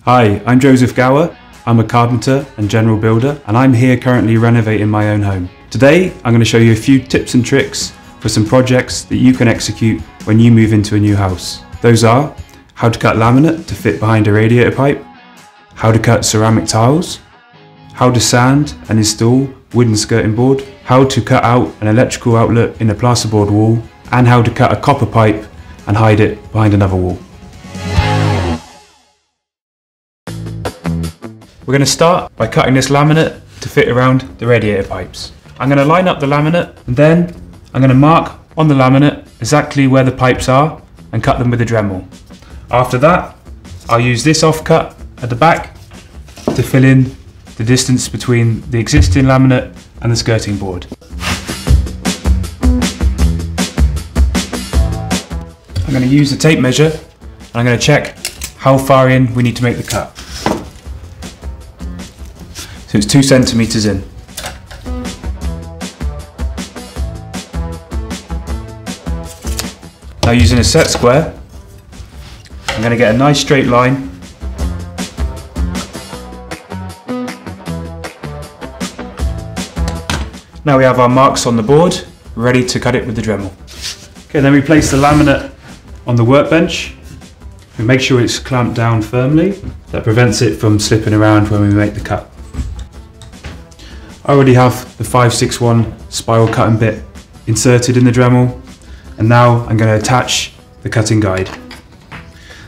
Hi, I'm Joseph Gower. I'm a carpenter and general builder, and I'm here currently renovating my own home. Today, I'm going to show you a few tips and tricks for some projects that you can execute when you move into a new house. Those are how to cut laminate to fit behind a radiator pipe, how to cut ceramic tiles, how to sand and install wooden skirting board, how to cut out an electrical outlet in a plasterboard wall, and how to cut a copper pipe and hide it behind another wall. We're going to start by cutting this laminate to fit around the radiator pipes. I'm going to line up the laminate and then I'm going to mark on the laminate exactly where the pipes are and cut them with a Dremel. After that, I'll use this offcut at the back to fill in the distance between the existing laminate and the skirting board. I'm going to use the tape measure and I'm going to check how far in we need to make the cut. So it's 2 centimeters in. Now using a set square, I'm going to get a nice straight line. Now we have our marks on the board, ready to cut it with the Dremel. Okay, then we place the laminate on the workbench. We make sure it's clamped down firmly. That prevents it from slipping around when we make the cut. I already have the 5/6-1 spiral cutting bit inserted in the Dremel, and now I'm going to attach the cutting guide.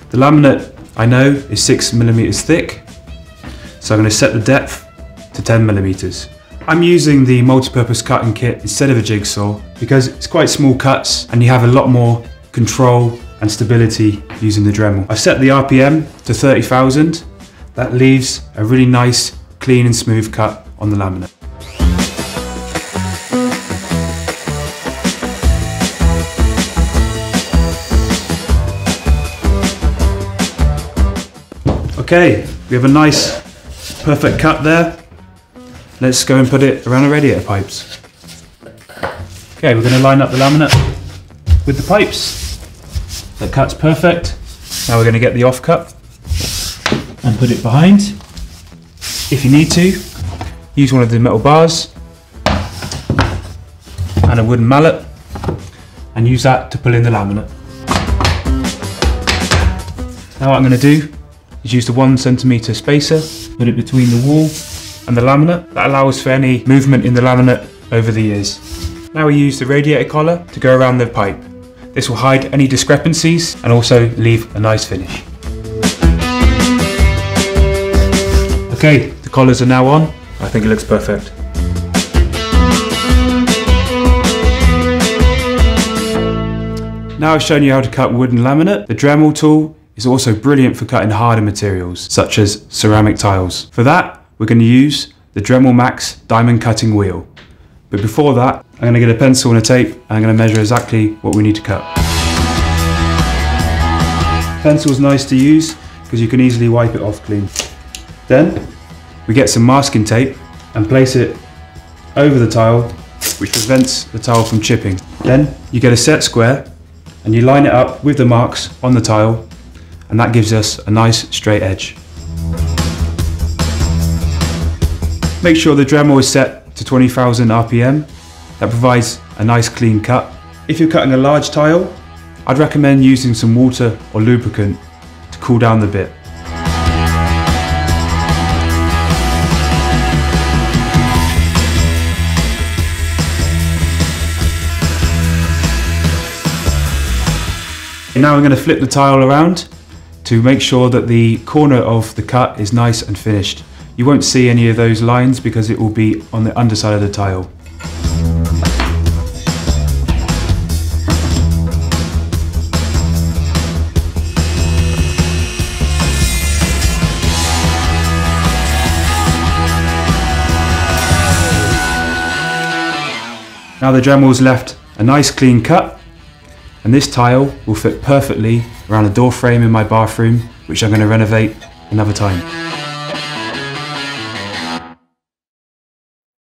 The laminate I know is 6mm thick, so I'm going to set the depth to 10mm. I'm using the multi-purpose cutting kit instead of a jigsaw because it's quite small cuts and you have a lot more control and stability using the Dremel. I've set the RPM to 30,000. That leaves a really nice, clean and smooth cut on the laminate. Okay, we have a nice, perfect cut there. Let's go and put it around the radiator pipes. Okay, we're going to line up the laminate with the pipes. That cut's perfect. Now we're going to get the offcut and put it behind. If you need to, use one of the metal bars and a wooden mallet and use that to pull in the laminate. Now what I'm going to do is use the 1 centimeter spacer, put it between the wall and the laminate. That allows for any movement in the laminate over the years. Now we use the radiator collar to go around the pipe. This will hide any discrepancies and also leave a nice finish. Okay, the collars are now on. I think it looks perfect. Now I've shown you how to cut wooden laminate. The Dremel tool is also brilliant for cutting harder materials, such as ceramic tiles. For that, we're going to use the Dremel Max diamond cutting wheel. But before that, I'm going to get a pencil and a tape and I'm going to measure exactly what we need to cut. Pencil's nice to use because you can easily wipe it off clean. Then, we get some masking tape and place it over the tile, which prevents the tile from chipping. Then, you get a set square and you line it up with the marks on the tile, and that gives us a nice straight edge. Make sure the Dremel is set to 20,000 RPM. That provides a nice clean cut. If you're cutting a large tile, I'd recommend using some water or lubricant to cool down the bit. And now I'm going to flip the tile around to make sure that the corner of the cut is nice and finished. You won't see any of those lines because it will be on the underside of the tile. Now the Dremel's left a nice clean cut, and this tile will fit perfectly around the door frame in my bathroom, which I'm going to renovate another time.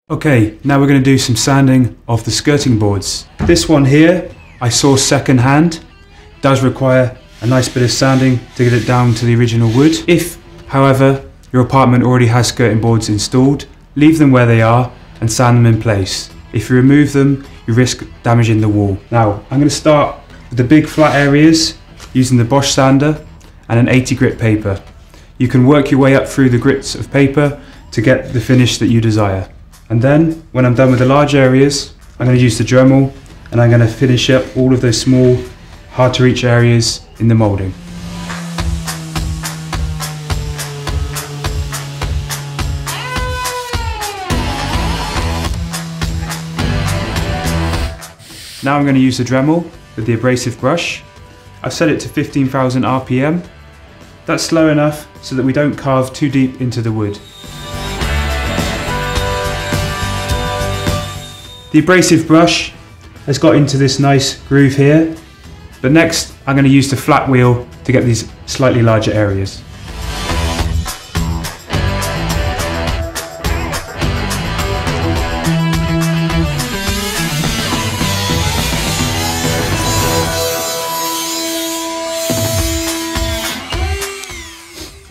Okay, now we're going to do some sanding of the skirting boards. This one here I saw second hand. It does require a nice bit of sanding to get it down to the original wood. If However, your apartment already has skirting boards installed, leave them where they are and sand them in place. If you remove them, you risk damaging the wall. Now, I'm going to start with the big flat areas using the Bosch sander and an 80 grit paper. You can work your way up through the grits of paper to get the finish that you desire. And then, when I'm done with the large areas, I'm going to use the Dremel and I'm going to finish up all of those small, hard to reach areas in the moulding. Now I'm going to use the Dremel with the abrasive brush. I've set it to 15,000 RPM. That's slow enough so that we don't carve too deep into the wood. The abrasive brush has got into this nice groove here, but next I'm going to use the flat wheel to get these slightly larger areas.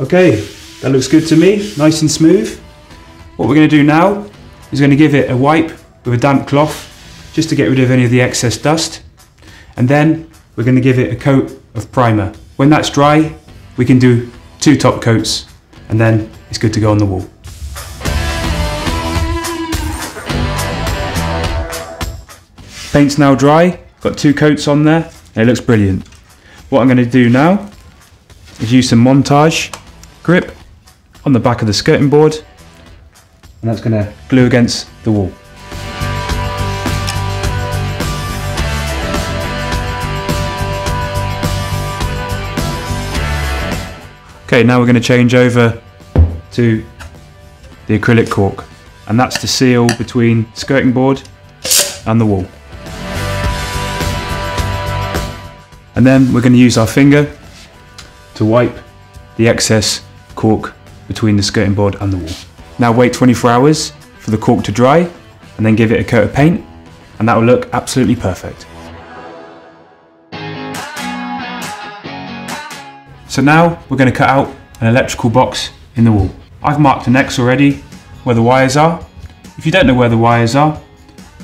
Okay, that looks good to me, nice and smooth. What we're going to do now is going to give it a wipe with a damp cloth just to get rid of any of the excess dust, and then we're going to give it a coat of primer. When that's dry, we can do 2 top coats and then it's good to go on the wall. Paint's now dry, got 2 coats on there and it looks brilliant. What I'm going to do now is use some montage grip on the back of the skirting board, and that's going to glue against the wall. Okay, now we're going to change over to the acrylic cork, and that's to seal between skirting board and the wall. And then we're going to use our finger to wipe the excess cork between the skirting board and the wall. Now wait 24 hours for the cork to dry and then give it a coat of paint, and that will look absolutely perfect. So now we're going to cut out an electrical box in the wall. I've marked an X already where the wires are. If you don't know where the wires are,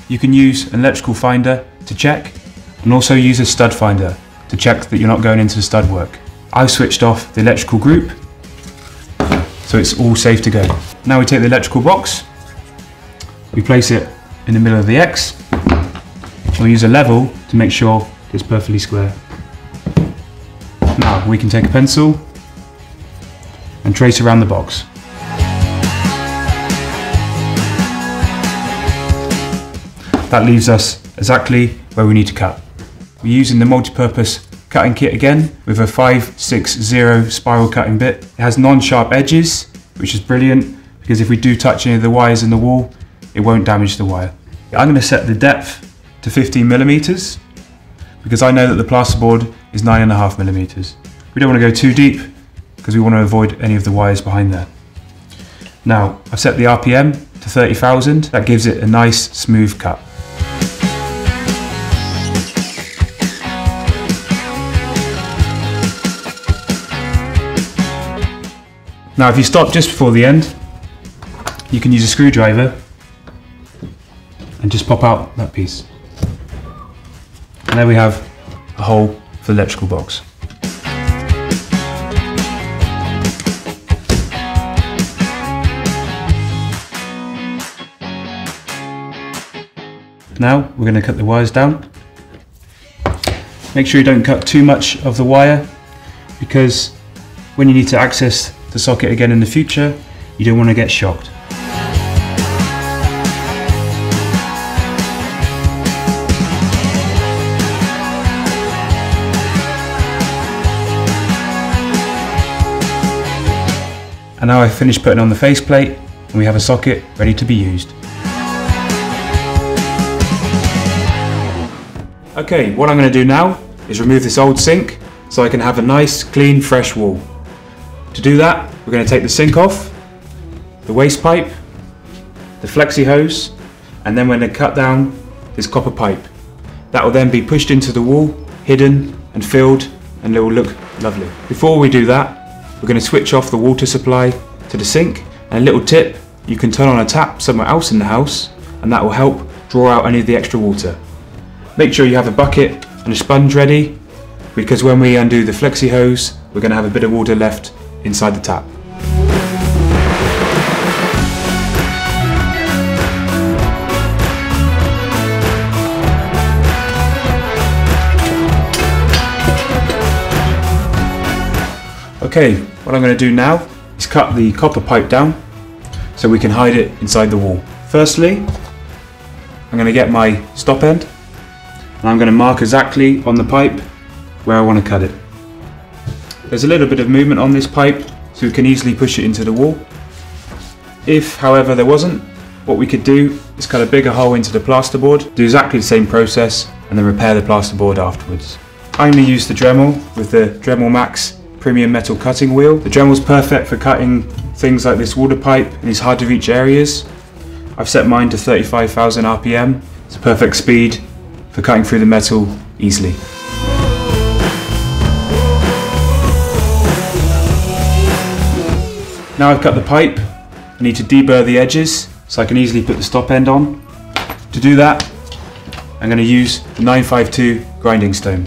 you can use an electrical finder to check, and also use a stud finder to check that you're not going into the stud work. I've switched off the electrical group, so it's all safe to go. Now we take the electrical box, we place it in the middle of the X, and we use a level to make sure it's perfectly square. Now we can take a pencil and trace around the box. That leaves us exactly where we need to cut. We're using the multi-purpose cutting kit again with a 560 spiral cutting bit. It has non-sharp edges, which is brilliant because if we do touch any of the wires in the wall, it won't damage the wire. I'm going to set the depth to 15mm because I know that the plasterboard is 9.5mm. We don't want to go too deep because we want to avoid any of the wires behind there. Now I've set the RPM to 30,000. That gives it a nice smooth cut. Now if you stop just before the end, you can use a screwdriver and just pop out that piece. And there we have a hole for the electrical box. Now we're going to cut the wires down. Make sure you don't cut too much of the wire, because when you need to access the socket again in the future, you don't want to get shocked. And now I've finished putting on the faceplate and we have a socket ready to be used. Okay, what I'm going to do now is remove this old sink so I can have a nice, clean, fresh wall. To do that, we're going to take the sink off, the waste pipe, the flexi hose, and then we're going to cut down this copper pipe. That will then be pushed into the wall, hidden and filled, and it will look lovely. Before we do that, we're going to switch off the water supply to the sink, and a little tip, you can turn on a tap somewhere else in the house and that will help draw out any of the extra water. Make sure you have a bucket and a sponge ready, because when we undo the flexi hose we're going to have a bit of water left inside the tap. Okay, what I'm going to do now is cut the copper pipe down so we can hide it inside the wall. Firstly, I'm going to get my stop end and I'm going to mark exactly on the pipe where I want to cut it. There's a little bit of movement on this pipe, so we can easily push it into the wall. If, however, there wasn't, what we could do is cut a bigger hole into the plasterboard, do exactly the same process, and then repair the plasterboard afterwards. I only use the Dremel with the Dremel Max premium metal cutting wheel. The Dremel's perfect for cutting things like this water pipe in these hard to reach areas. I've set mine to 35,000 RPM. It's a perfect speed for cutting through the metal easily. Now I've cut the pipe, I need to deburr the edges so I can easily put the stop end on. To do that, I'm going to use the 952 grinding stone.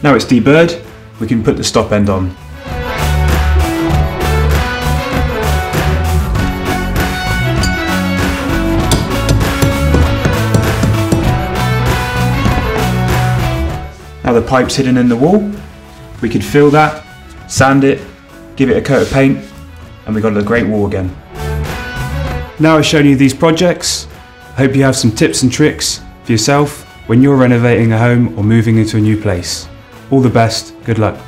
Now it's deburred, we can put the stop end on. Now the pipe's hidden in the wall, we could fill that, sand it, give it a coat of paint, and we've got a great wall again. Now I've shown you these projects, I hope you have some tips and tricks for yourself when you're renovating a home or moving into a new place. All the best, good luck.